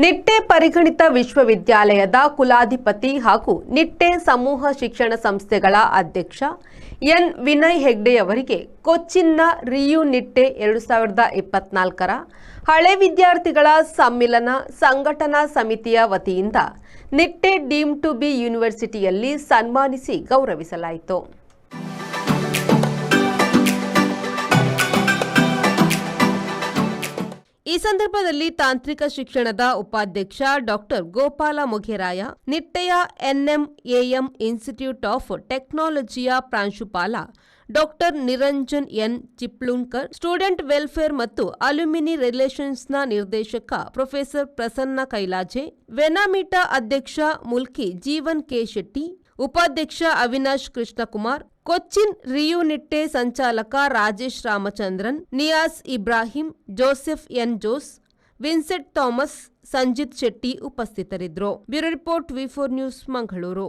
ನಿಟ್ಟೆ ಪರಿಗಣಿತ ವಿಶ್ವವಿದ್ಯಾಲಯದ ಕುಲಾಧಿಪತಿ ಹಾಗೂ ನಿಟ್ಟೆ ಸಮೂಹ ಶಿಕ್ಷಣ ಸಂಸ್ಥೆಗಳ ಅಧ್ಯಕ್ಷ ಎನ್ ವಿನಯ್ ಹೆಗ್ಡೆಯವರಿಗೆ ಕೊಚ್ಚಿನ್ನ ರಿಯು ನಿಟ್ಟೆ 2024ರ ಹಳೆ ವಿದ್ಯಾರ್ಥಿಗಳ ಸಮ್ಮಿಲನ ಸಂಘಟನಾ ಸಮಿತಿಯ ವತಿಯಿಂದ ನಿಟ್ಟೆ ಡೀಮ್ಡ್ ಟು ಬಿ ಯೂನಿವರ್ಸಿಟಿಯಲ್ಲಿ ಸನ್ಮಾನಿಸಿ ಗೌರವಿಸಲಾಯಿತು. ಈ ಸಂದರ್ಭದಲ್ಲಿ ತಾಂತ್ರಿಕ ಶಿಕ್ಷಣದ ಉಪಾಧ್ಯಕ್ಷ ಡಾಕ್ಟರ್ ಗೋಪಾಲ ಮೊಘೆರಾಯ, ನಿಟ್ಟೆಯ ಎನ್ಎಂಎಎಂ ಇನ್ಸ್ಟಿಟ್ಯೂಟ್ ಆಫ್ ಟೆಕ್ನಾಲಜಿಯ ಪ್ರಾಂಶುಪಾಲ doctor Niranjan N Chiplunkar, student welfare ಮತ್ತು ಅಲ್ಯುಮಿನಿ ರಿಲೇಷನ್ಸ್ನ ನಿರ್ದೇಶಕ ಪ್ರೊಫೆಸರ್ ಪ್ರಸನ್ನ ಕೈಲಾಜೆ, ವೆನಾಮಿಟಾ ಅಧ್ಯಕ್ಷ ಮುಲ್ಕಿ ಜೀವನ್ ಕೆ ಶೆಟ್ಟಿ, ಉಪಾಧ್ಯಕ್ಷ ಅವಿನಾಶ್ ಕೃಷ್ಣಕುಮಾರ್, ಕೊಚ್ಚಿನ್ ರಿಯು ನಿಟ್ಟೆ ಸಂಚಾಲಕ Rajesh Ramachandran, Niyas Ibrahim, Joseph N Jose, Vincent Thomas, Sanjith Shetty ಉಪಸ್ಥಿತರಿದ್ದರು. Bureau report V4 news, Mangaluru.